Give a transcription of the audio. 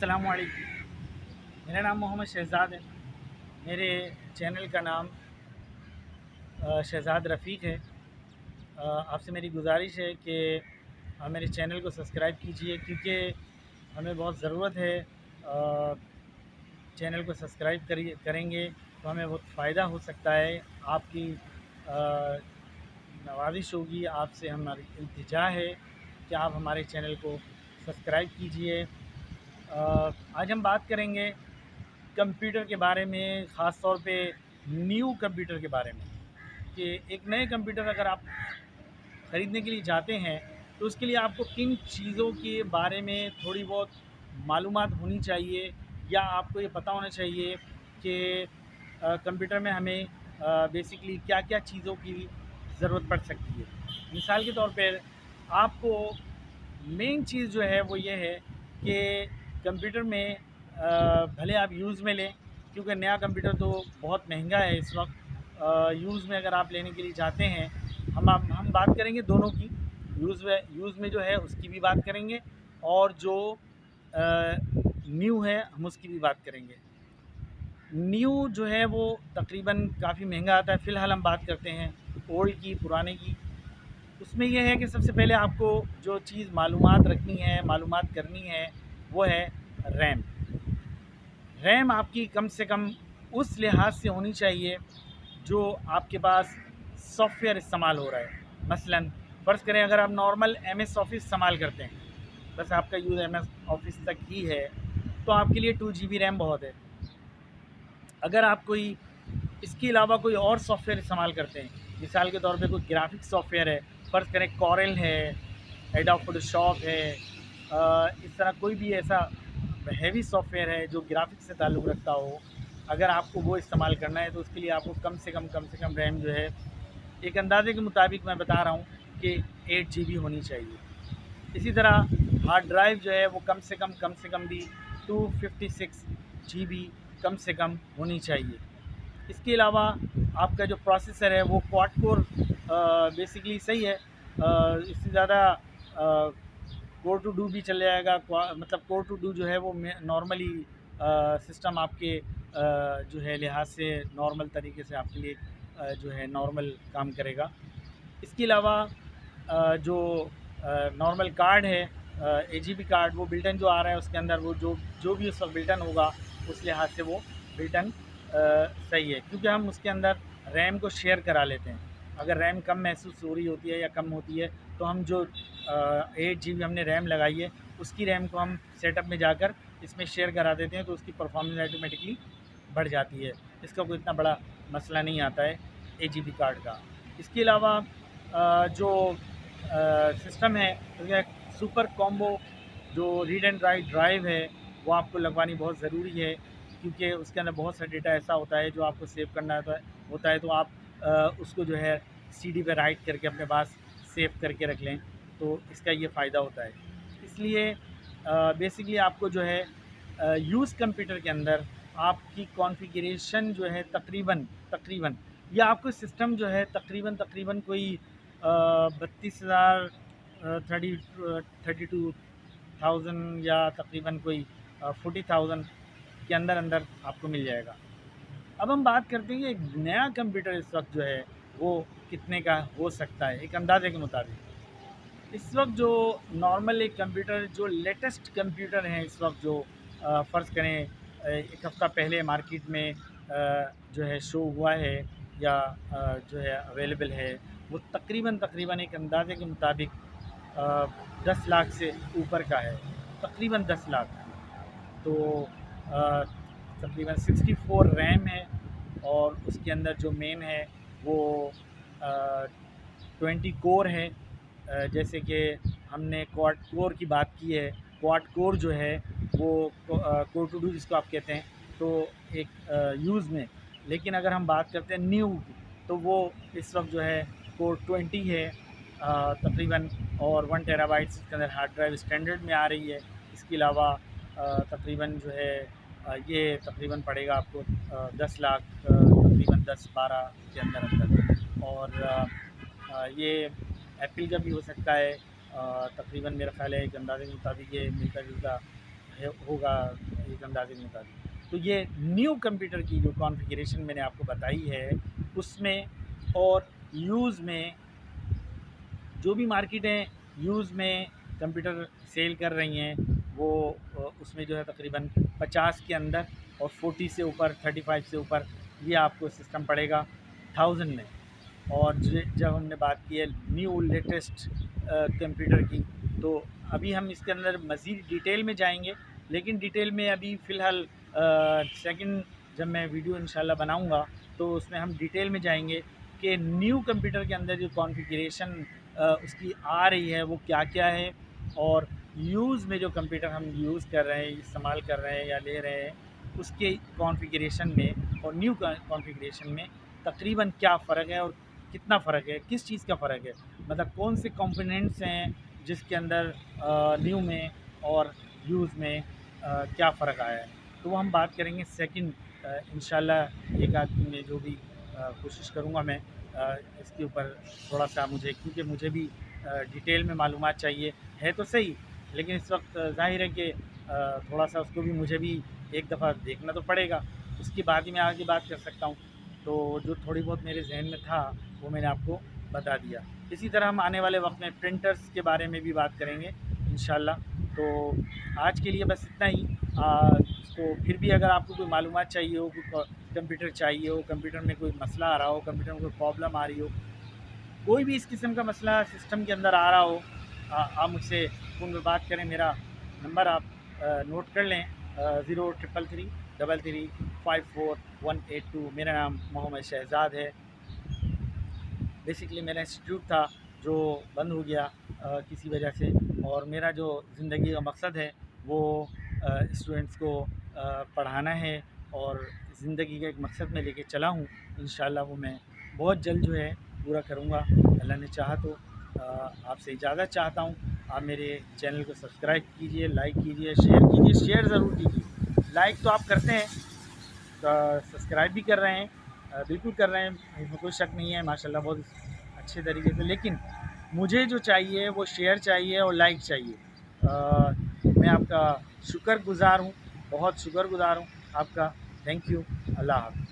अस्सलामु अलैकुम। मेरा नाम मोहम्मद शहज़ाद है। मेरे चैनल का नाम शहज़ाद रफ़ीक है। आपसे मेरी गुजारिश है कि आप मेरे चैनल को सब्सक्राइब कीजिए, क्योंकि हमें बहुत ज़रूरत है। चैनल को सब्सक्राइब करेंगे तो हमें बहुत फ़ायदा हो सकता है। आपकी नवाजिश होगी, आपसे हमारी इल्तिजा है कि आप हमारे चैनल को सब्सक्राइब कीजिए। आज हम बात करेंगे कंप्यूटर के बारे में, ख़ास तौर पे न्यू कंप्यूटर के बारे में, कि एक नए कंप्यूटर अगर आप ख़रीदने के लिए जाते हैं तो उसके लिए आपको किन चीज़ों के बारे में थोड़ी बहुत मालूमात होनी चाहिए, या आपको ये पता होना चाहिए कि कंप्यूटर में हमें बेसिकली क्या क्या चीज़ों की ज़रूरत पड़ सकती है। मिसाल के तौर पर आपको मेन चीज़ जो है वो ये है कि कंप्यूटर में भले आप यूज़ में लें, क्योंकि नया कंप्यूटर तो बहुत महंगा है इस वक्त। यूज़ में अगर आप लेने के लिए जाते हैं, हम बात करेंगे दोनों की। यूज़ में जो है उसकी भी बात करेंगे, और जो न्यू है हम उसकी भी बात करेंगे। न्यू जो है वो तकरीबन काफ़ी महंगा आता है। फ़िलहाल हम बात करते हैं ओल्ड की, पुराने की। उसमें यह है कि सबसे पहले आपको जो चीज़ मालूमात रखनी है, मालूमात करनी है, वो है रैम। रैम आपकी कम से कम उस लिहाज से होनी चाहिए जो आपके पास सॉफ्टवेयर इस्तेमाल हो रहा है। मसलन फ़र्ज़ करें अगर आप नॉर्मल एमएस ऑफ़िस इस्तेमाल करते हैं, बस आपका यूज़ एमएस ऑफ़िस तक ही है, तो आपके लिए 2 GB रैम बहुत है। अगर आप कोई इसके अलावा कोई और सॉफ्टवेयर इस्तेमाल करते हैं, मिसाल के तौर पे कोई ग्राफिक्स सॉफ्टवेयर है, फ़र्ज़ करें कॉरेल है, एडोब फ़ोटोशॉप है, इस तरह कोई भी ऐसा हैवी सॉफ्टवेयर है जो ग्राफिक्स से ताल्लुक़ रखता हो, अगर आपको वो इस्तेमाल करना है तो उसके लिए आपको कम से कम रैम जो है, एक अंदाज़े के मुताबिक मैं बता रहा हूँ कि 8 GB होनी चाहिए। इसी तरह हार्ड ड्राइव जो है वो कम से कम भी 256 GB कम से कम होनी चाहिए। इसके अलावा आपका जो प्रोसेसर है वो क्वाड कोर बेसिकली सही है। इससे ज़्यादा कोर टू डू भी चल जाएगा। मतलब कोर टू डू जो है वो नॉर्मली सिस्टम आपके जो है लिहाज से नॉर्मल तरीके से आपके लिए जो है नॉर्मल काम करेगा। इसके अलावा जो नॉर्मल कार्ड है, AGB कार्ड, वो बिल्टन जो आ रहा है उसके अंदर, वो जो भी उस वक्त बिल्टन होगा उस लिहाज से वो बिल्टन सही है, क्योंकि हम उसके अंदर रैम को शेयर करा लेते हैं। अगर रैम कम महसूस हो रही होती है या कम होती है तो हम जो 8 GB हमने रैम लगाई है उसकी रैम को हम सेटअप में जाकर इसमें शेयर करा देते हैं, तो उसकी परफॉर्मेंस ऑटोमेटिकली बढ़ जाती है। इसका कोई इतना बड़ा मसला नहीं आता है AGB कार्ड का। इसके अलावा जो सिस्टम है उसका सुपर कॉम्बो जो रीड एंड राइट ड्राइव है वो आपको लगवानी बहुत ज़रूरी है, क्योंकि उसके अंदर बहुत सा डेटा ऐसा होता है जो आपको सेव करना होता है, तो आप उसको जो है CD पे राइट करके अपने पास सेव करके रख लें, तो इसका ये फ़ायदा होता है। इसलिए बेसिकली आपको जो है यूज़ कंप्यूटर के अंदर आपकी कॉन्फ़िगरेशन जो है तकरीबन या आपको सिस्टम जो है तकरीबन कोई 32,000 32,000 या तकरीबन कोई 40,000 के अंदर आपको मिल जाएगा। अब हम बात करते हैं कि एक नया कंप्यूटर इस वक्त जो है वो कितने का हो सकता है, एक अंदाज़े के मुताबिक। इस वक्त जो नॉर्मल एक कंप्यूटर, जो लेटेस्ट कंप्यूटर हैं इस वक्त, जो फ़र्ज़ करें एक हफ़्ता पहले मार्केट में जो है शो हुआ है या जो है अवेलेबल है, वो तकरीबन एक अंदाज़े के मुताबिक 10 लाख से ऊपर का है, तकरीबन 10 लाख। तो अ, तकरीबन 64 रैम है, और उसके अंदर जो मेन है वो 20 कोर है। जैसे कि हमने क्वाड कोर की बात की है, क्वाड कोर जो है वो कोर टू डू जिसको आप कहते हैं, तो एक यूज़ में। लेकिन अगर हम बात करते हैं न्यू की, तो वो इस वक्त जो है कोर 20 है तकरीबन, और 1 टेराबाइट इसके अंदर हार्ड ड्राइव स्टैंडर्ड में आ रही है। इसके अलावा तकरीबन जो है ये तकरीबन पड़ेगा आपको 10 लाख, तकरीबन 10-12 के अंदर। और ये एप्पल का भी हो सकता है, तकरीबन मेरा ख़्याल है एक अंदाज़े के मुताबिक ये मिलता जुलता ہوگا ایک اندازے کے مطابق. تو یہ نیو کمپیوٹر کی جو کانفیگریشن میں نے آپ کو بتائی ہے اس میں اور یوز میں جو بھی مارکیٹیں یوز میں کمپیوٹر سیل کر رہی ہیں وہ اس میں جو ہے تقریباً 50 کے اندر اور 40 سے اوپر 35 سے اوپر یہ آپ کو سسٹم پڑے گا 1000 میں. اور جب ہم نے بات کی ہے نیو لیٹسٹ کمپیوٹر کی تو ابھی ہم اس کے اندر مزید ڈیٹیل میں جائیں گے، لیکن ڈیٹیل میں ابھی فی الحال سیکنڈ جب میں ویڈیو انشاءاللہ بناؤں گا تو اس میں ہم ڈیٹیل میں جائیں گے کہ نیو کمپیوٹر کے اندر جو کانفیگریشن اس کی آ رہی ہے وہ کیا کیا ہے، اور یوز میں جو کمپیوٹر ہم یوز کر رہے ہیں استعمال کر رہے ہیں یا لے رہے ہیں اس کے کانفیگریشن میں اور نیو کانفیگریشن میں تقریباً کیا فرق ہے اور کتنا فرق ہے، کس چیز کا فرق ہے، مطلب کون سے کمپوننٹس ہیں جس کے اندر نیو میں اور یوز میں کیا فرق آیا ہے. تو وہ ہم بات کریں گے سیکنڈ انشاءاللہ ایک آدھ دن میں جو بھی کوشش کروں گا میں اس کے اوپر تھوڑا سا کیونکہ مجھے بھی ڈیٹیل میں معلومات چاہیے ہے تو صحیح، لیکن اس وقت ظاہر ہے کہ تھوڑا سا اس کو بھی مجھے بھی ایک دفعہ دیکھنا تو پڑے گا، اس کے بعد ہی میں آگے بات کر سکتا ہوں. تو جو تھوڑی بہت میرے ذہن میں تھا وہ میں نے آپ کو بتا دیا. اسی طرح ہم آنے والے وقت میں پرنٹرز کے بارے میں بھی بات کریں گے انشاءاللہ. تو آج کے لیے بس اتنا ہی. تو پھر بھی اگر آپ کو کوئی معلومات چاہیے ہو، کوئی کمپیوٹر چاہیے ہو، کمپیوٹر میں کوئی مسئلہ آ رہا ہو، کمپیوٹر میں کوئی پرابلم آ رہی ہو، کوئی بھی اس قسم کا مسئلہ سسٹم کے اندر آ رہا ہو، آپ مجھ سے فون میں بات کریں. میرا نمبر آپ نوٹ کر لیں 033333548182. میرا نام محمد شہزاد ہے. بیسکلی میرا انسٹیٹیوٹ تھا جو بند ہو گیا کسی وجہ سے، اور میرا جو زندگی کا مقصد ہے وہ اسٹوڈنٹس کو پڑھانا ہے اور زندگی کا ایک مقصد میں لے کے چلا ہوں. انشاءاللہ وہ میں بہت جلد جو ہے پورا کروں گا اللہ نے چاہا تو. آپ سے اجازت چاہتا ہوں، آپ میرے چینل کو سبسکرائب کیجئے، لائک کیجئے، شیئر کیجئے. شیئر ضرور کیجئے، لائک تو آپ کرتے ہیں، سبسکرائب بھی کر رہے ہیں، بالکل کر رہے ہیں، اس میں کوئی شک نہیں ہے ماشاءاللہ بہت اچھے طریقے سے. لیکن مجھے جو چاہیے وہ شیئر چاہیے اور لائک چاہیے. میں آپ کا شکر گزار ہوں، بہت شکر گزار ہوں آپ کا. Thank you. اللہ حافظ.